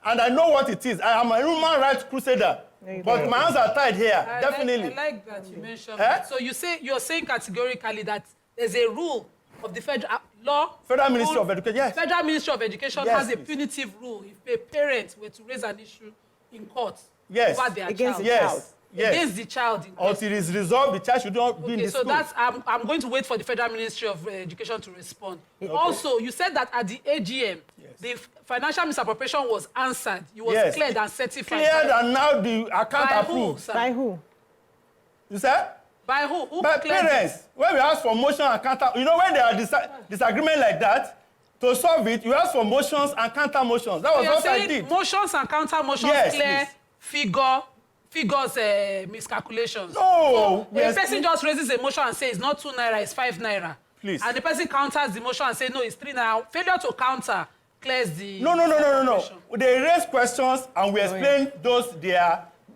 Speaker 5: and I know what it is. I am a human rights crusader, but my hands are tied here, definitely.
Speaker 4: I like that you mentioned that. So you're saying categorically that there's a rule of the federal law.
Speaker 5: Federal Ministry of Education, yes.
Speaker 4: Federal Ministry of Education has a punitive rule if a parent were to raise an issue in court over their child. Against the child.
Speaker 5: Until it is resolved, the child should not be in the school.
Speaker 4: Okay, so I'm going to wait for the Federal Ministry of Education to respond. Okay. Also, you said that at the AGM, the financial misappropriation was answered. It was cleared and certified.
Speaker 5: Cleared and now the account approved.
Speaker 6: By who?
Speaker 5: You said?
Speaker 4: By who? Who
Speaker 5: by parents. It? When we ask for motion and counter, when there are disagreement like that, to solve it, you ask for motions and counter motions. That was what I did.
Speaker 4: Motions and counter motions clear figures miscalculations.
Speaker 5: No.
Speaker 4: So a person just raises a motion and says it's not 2 naira, it's 5 naira.
Speaker 5: Please.
Speaker 4: And the person counters the motion and says no, it's 3 naira. Failure to counter clears the...
Speaker 5: No. They raise questions and we explain those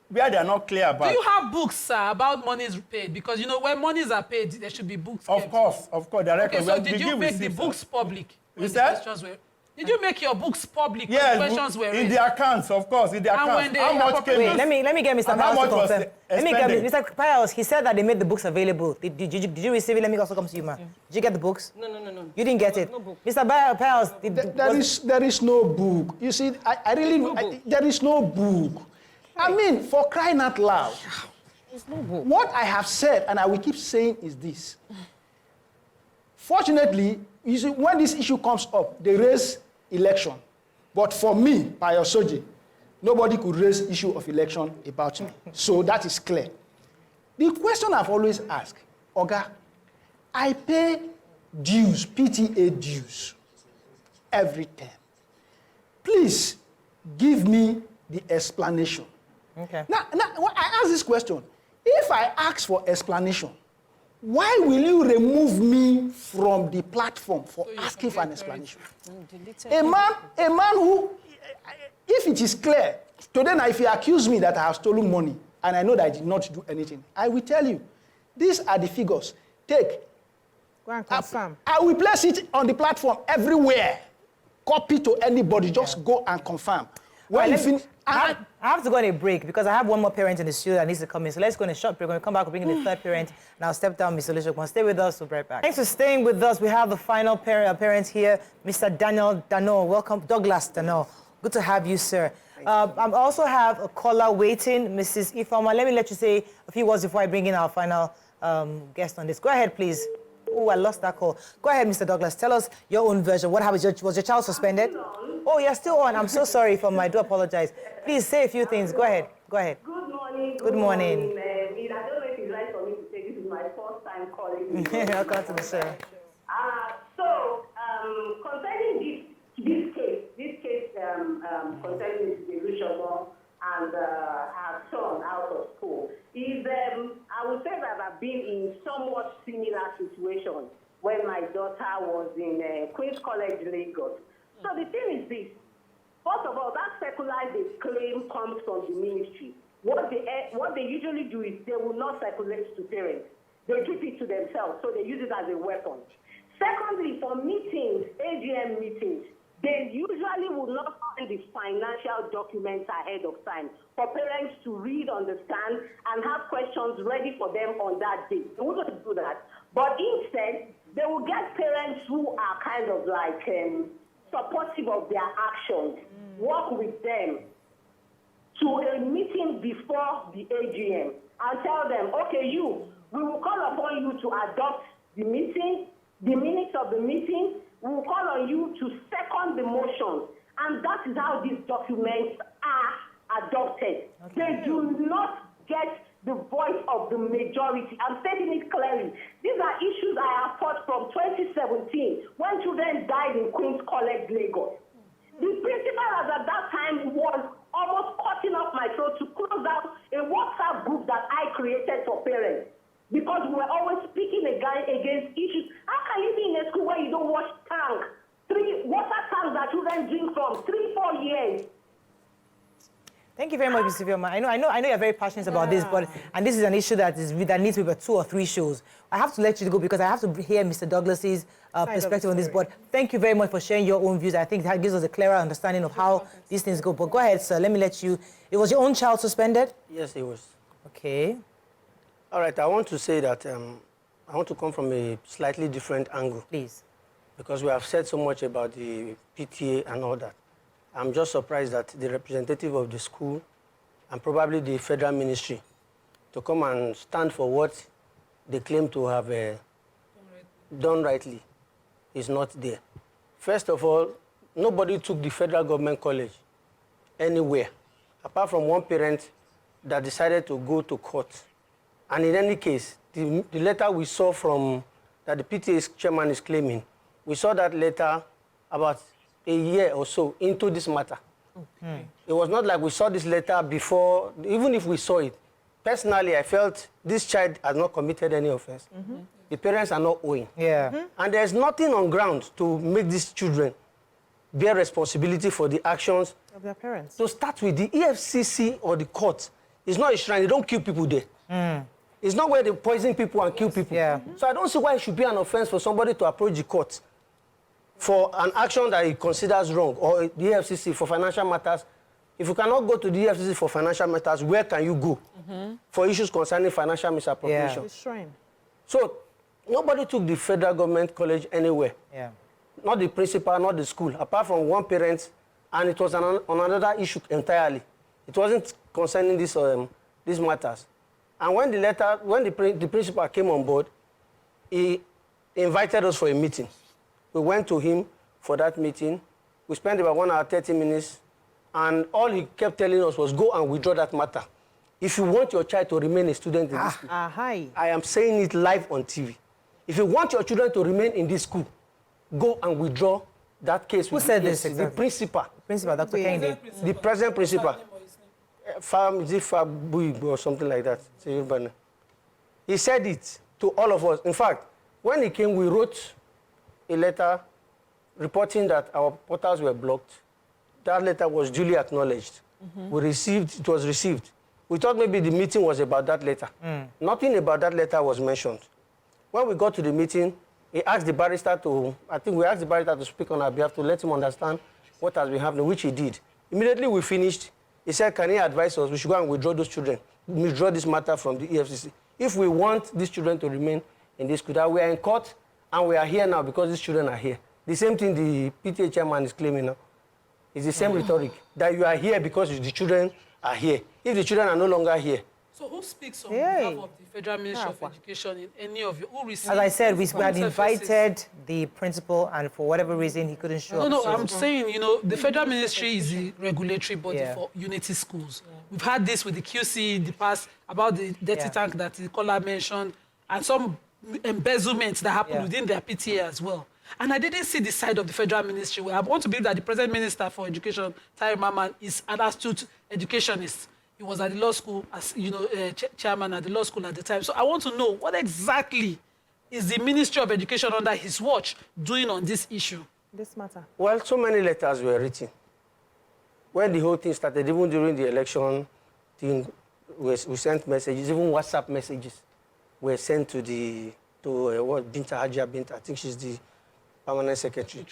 Speaker 5: where they are not clear about.
Speaker 4: Do you have books about monies paid? Because, when monies are paid, there should be books.
Speaker 5: Of course.
Speaker 4: Okay, so did you make the books public?
Speaker 5: You said?
Speaker 4: Did you make your books public?
Speaker 5: Yes,
Speaker 4: when the questions were raised?
Speaker 5: In the accounts, of course, in the accounts. How much came in?
Speaker 1: Let me get Mr. Piles to confirm. Let me get Mr. Piles. He said that they made the books available. Did you receive it? Let me also come to you, ma. Did you get the books?
Speaker 2: No.
Speaker 1: You didn't get it? No book. Mr. Piles,
Speaker 8: there is no book. You see, there is no book. I mean, for crying out loud.
Speaker 2: It's not good.
Speaker 8: What I have said, and I will keep saying, is this. Fortunately, you see, when this issue comes up, they raise election. But for me, Payo Soji, nobody could raise issue of election about me. So that is clear. The question I've always asked, Oga, I pay dues, PTA dues, every term. Please give me the explanation.
Speaker 1: Okay.
Speaker 8: Now, I ask this question. If I ask for explanation, why will you remove me from the platform for asking for an explanation? A man who, if it is clear, today now if you accuse me that I have stolen money, and I know that I did not do anything, I will tell you, these are the figures. Take.
Speaker 6: Go and confirm.
Speaker 8: I will place it on the platform everywhere. Copy to anybody, just go and confirm. When you finish,
Speaker 1: I have to go on a break because I have one more parent in the studio that needs to come in. So let's go on a short break. When we come back, we'll bring in the third parent, and I'll step down, Mr. Olusogbon. Stay with us, we'll be right back. Thanks for staying with us. We have the final parent here, Mr. Daniel Dano. Welcome, Douglas Dano. Good to have you, sir. I also have a caller waiting, Mrs. Ifeoma. Let me let you say a few words before I bring in our final guest on this. Go ahead, please. Oh, I lost that call. Go ahead, Mr. Douglas. Tell us your own version. What happened? Was your child suspended? Oh, you're still on. I'm so sorry for I do apologize. Please say a few things. Go ahead. Go ahead.
Speaker 9: Good morning.
Speaker 1: Good morning.
Speaker 9: I don't know if it's right for me to say this is my first time calling.
Speaker 1: Welcome to the show.
Speaker 9: Concerning this case concerning the Elusogbon and her son out of school, is I would say that I've been in somewhat similar situations when my daughter was in Queen's College, Lagos. So the thing is this. First of all, that secularized claim comes from the ministry. What they usually do is they will not circulate to parents. They keep it to themselves, so they use it as a weapon. Secondly, for meetings, AGM meetings, they usually will not find the financial documents ahead of time for parents to read, understand, and have questions ready for them on that day. They wouldn't do that. But instead, they will get parents who are kind of like supportive of their actions, work with them to a meeting before the AGM and tell them, okay, we will call upon you to adopt the meeting, the minutes of the meeting. We will call on you to second the motion. And that is how these documents are adopted. Okay. They do not get the voice of the majority. I'm stating it clearly. These are issues I have fought from 2017 when children died in Queen's College, Lagos. The principal at that time was almost cutting off my throat to close out a WhatsApp group that I created for parents. Because we were always speaking against issues. How can you be in a school where you don't wash tanks? 3 water tanks that children drink from 3-4 years?
Speaker 1: Thank you very much, Mr. Ifeoma. I know you're very passionate about this, and this is an issue that needs maybe 2 or 3 shows. I have to let you go because I have to hear Mr. Douglas's perspective on this. But thank you very much for sharing your own views. I think that gives us a clearer understanding of how these things go. But go ahead, sir. Let me let you. It was your own child suspended?
Speaker 10: Yes, it was.
Speaker 1: Okay.
Speaker 10: All right, I want to say that I want to come from a slightly different angle.
Speaker 1: Please.
Speaker 10: Because we have said so much about the PTA and all that. I'm just surprised that the representative of the school and probably the federal ministry to come and stand for what they claim to have done rightly is not there. First of all, nobody took the federal government college anywhere, apart from one parent that decided to go to court. And in any case, the letter we saw from that the PTA chairman is claiming, we saw that letter about a year or so into this matter. Okay. It was not like we saw this letter before, even if we saw it. Personally, I felt this child has not committed any offense. The parents are not owing.
Speaker 1: Yeah.
Speaker 10: And there's nothing on ground to make these children bear responsibility for the actions
Speaker 6: of their parents.
Speaker 10: To start with, the EFCC or the court is not a shrine. They don't kill people there. It's not where they poison people and kill people.
Speaker 1: Yeah.
Speaker 10: So I don't see why it should be an offense for somebody to approach the court for an action that he considers wrong, or the EFCC for financial matters. If you cannot go to the EFCC for financial matters, where can you go for issues concerning financial misappropriation?
Speaker 6: The shrine.
Speaker 10: So nobody took the federal government college anywhere.
Speaker 1: Yeah.
Speaker 10: Not the principal, not the school, apart from one parent, and it was on another issue entirely. It wasn't concerning these matters. And when the principal came on board, he invited us for a meeting. We went to him for that meeting. We spent about 1 hour, 30 minutes. And all he kept telling us was, go and withdraw that matter. If you want your child to remain a student in this school, I am saying it live on TV. If you want your children to remain in this school, go and withdraw that case.
Speaker 1: Who said this exactly?
Speaker 10: The principal.
Speaker 1: Principal, Dr. Kennedy.
Speaker 10: The present principal. Fabuyi or something like that. He said it to all of us. In fact, when he came, we wrote a letter reporting that our portals were blocked. That letter was duly acknowledged. It was received. We thought maybe the meeting was about that letter. Nothing about that letter was mentioned. When we got to the meeting, he asked the barrister we asked the barrister to speak on our behalf to let him understand what has been happening, which he did. Immediately we finished, he said, can he advise us we should go and withdraw those children, withdraw this matter from the EFCC. If we want these children to remain in this school, that we are in court and we are here now because these children are here. The same thing the PTA chairman is claiming now. It's the same rhetoric, that you are here because the children are here. If the children are no longer here.
Speaker 4: So who speaks on behalf of the Federal Ministry of Education in any of you? Who received?
Speaker 1: As I said, we had invited the principal, and for whatever reason, he couldn't show up.
Speaker 4: No, I'm saying, the Federal Ministry is the regulatory body for unity schools. We've had this with the QC in the past about the dirty tank that the caller mentioned, and some embezzlement that happened within their PTA as well. And I didn't see the side of the Federal Ministry where I want to believe that the present Minister for Education, Tari Mamman, is an astute educationist. He was at the law school as, chairman at the law school at the time. So I want to know what exactly is the Ministry of Education under his watch doing on this issue?
Speaker 6: This matter.
Speaker 10: Well, so many letters were written. When the whole thing started, even during the election thing, we sent messages, even WhatsApp messages were sent to Binta Hajia Binta, I think she's the permanent secretary,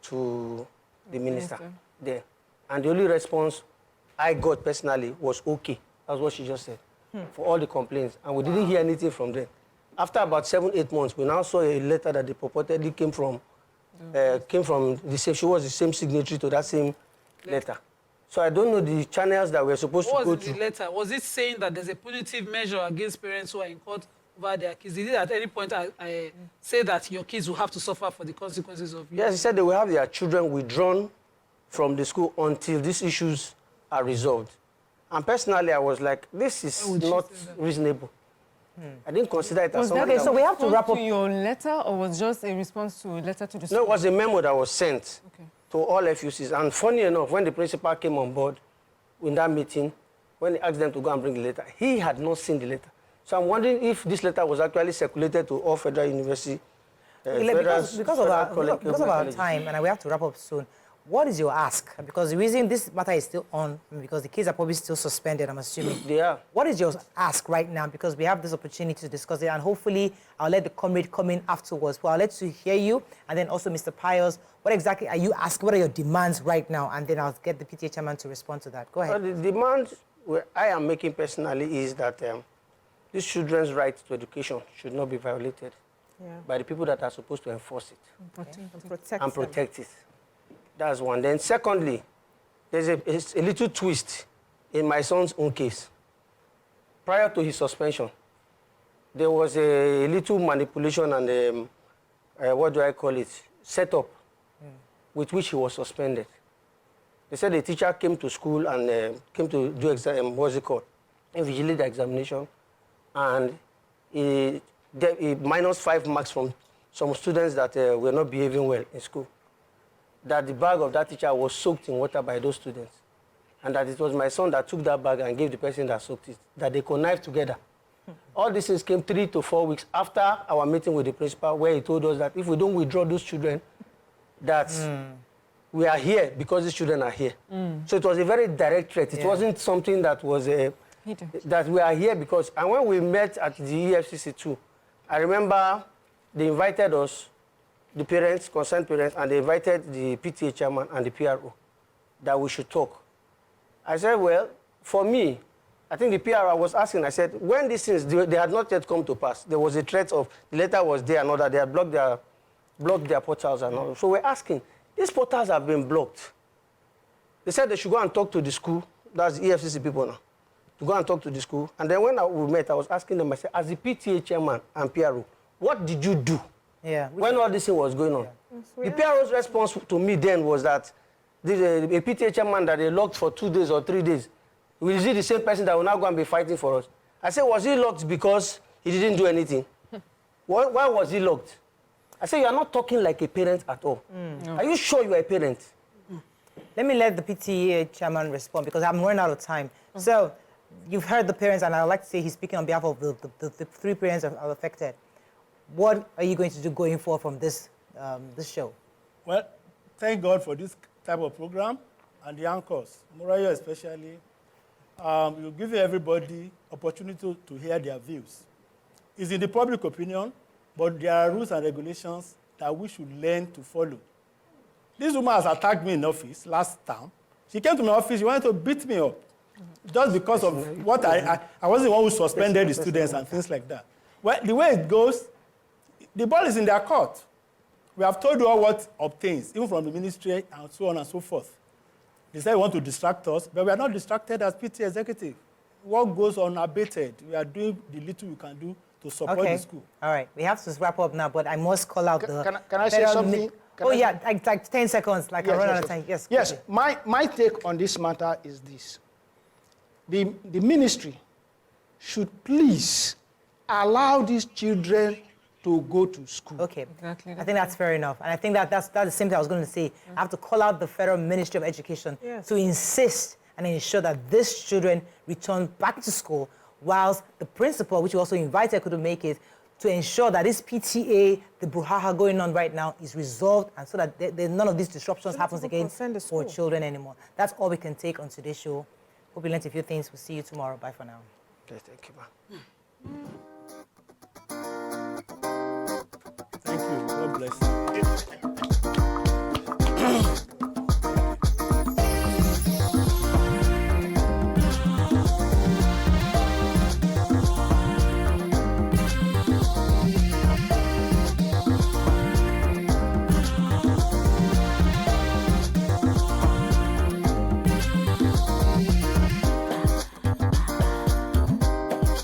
Speaker 10: to the minister there. And the only response I got personally was okay. That's what she just said, for all the complaints. And we didn't hear anything from them. After about 7-8 months, we now saw a letter that they purportedly came from the same, she was the same signatory to that same letter. So I don't know the channels that we're supposed to go
Speaker 4: What was
Speaker 10: to.
Speaker 4: the letter? Was it saying that there's a punitive measure against parents who are in court over their kids? Did it at any point I say that your kids will have to suffer for the consequences of it?
Speaker 10: Yes, he said they will have their children withdrawn from the school until these issues are resolved. And personally, I was like, this is not reasonable. I didn't consider it as something.
Speaker 1: Okay, so we have to wrap up.
Speaker 3: To your letter, or was just a response to a letter to the school?
Speaker 10: No, it was a memo that was sent to all FUCs. And funny enough, when the principal came on board in that meeting, when he asked them to go and bring the letter, he had not seen the letter. So I'm wondering if this letter was actually circulated to all federal universities.
Speaker 1: Because of our time, and we have to wrap up soon, what is your ask? Because the reason this matter is still on, because the kids are probably still suspended, I'm assuming.
Speaker 10: They are.
Speaker 1: What is your ask right now? Because we have this opportunity to discuss it, and hopefully I'll let the comrade come in afterwards. Well, I'll let you hear you, and then also Mr. Pius, what exactly are you asking? What are your demands right now? And then I'll get the PTA chairman to respond to that. Go ahead.
Speaker 10: Well, the demand I am making personally is that these children's right to education should not be violated by the people that are supposed to enforce it and protect it. That's one. Then secondly, there's a little twist in my son's own case. Prior to his suspension, there was a little manipulation and what do I call it, setup with which he was suspended. They said the teacher came to school and came to do exam, what's it called, invigilate the examination, and he minus 5 marks from some students that were not behaving well in school. That the bag of that teacher was soaked in water by those students. And that it was my son that took that bag and gave the person that soaked it, that they connived together. All these things came 3 to 4 weeks after our meeting with the principal, where he told us that if we don't withdraw those children, that we are here because these children are here. So it was a very direct threat. It wasn't something that was that we are here because, and when we met at the EFCC too, I remember they invited us, the parents, concerned parents, and they invited the PTA chairman and the PRO that we should talk. I said, well, for me, I think the PRO was asking, I said, when these things, they had not yet come to pass, there was a threat of, the letter was there and all that, they had blocked their portals and all. So we're asking, these portals have been blocked. They said they should go and talk to the school, that's the EFCC people now, to go and talk to the school. And then when we met, I was asking them, I said, as the PTA chairman and PRO, what did you do when all this thing was going on? Yeah. The PRO's response to me then was that a PTA chairman that they locked for 2 days or 3 days, is it the same person that will now go and be fighting for us? I said, was he locked because he didn't do anything? Why was he locked? I said, you are not talking like a parent at all. No. Are you sure you are a parent?
Speaker 1: Let me let the PTA chairman respond because I'm running out of time. So you've heard the parents, and I'd like to say he's speaking on behalf of the 3 parents are affected. What are you going to do going forward from this show? Well,
Speaker 5: thank God for this type of program and the anchors, Morayo especially. You give everybody opportunity to hear their views. It's in the public opinion, but there are rules and regulations that we should learn to follow. This woman has attacked me in office last time. She came to my office, she wanted to beat me up just because of what I wasn't the one who suspended the students and things like that. Well, the way it goes, the ball is in their court. We have told you all what obtains, even from the ministry and so on and so forth. They say they want to distract us, but we are not distracted as PTA executive. What goes unabated, we are doing the little we can do to support the school.
Speaker 1: All right, we have to wrap up now, but I must call out
Speaker 8: Can I say something?
Speaker 1: Like 10 seconds, like I run out of time.
Speaker 8: Yes, my take on this matter is this. The ministry should please allow these children to go to school.
Speaker 1: Okay, exactly. I think that's fair enough. And I think that's the same thing I was going to say. I have to call out the Federal Ministry of Education to insist and ensure that these children return back to school, whilst the principal, which we also invited, couldn't make it, to ensure that this PTA, the brouhaha going on right now, is resolved, and so that none of these disruptions happens again for children anymore. That's all we can take on today's show. Hope you learned a few things. We'll see you tomorrow. Bye for now.
Speaker 10: Okay, thank you, ma'am.
Speaker 5: Thank you. God bless you.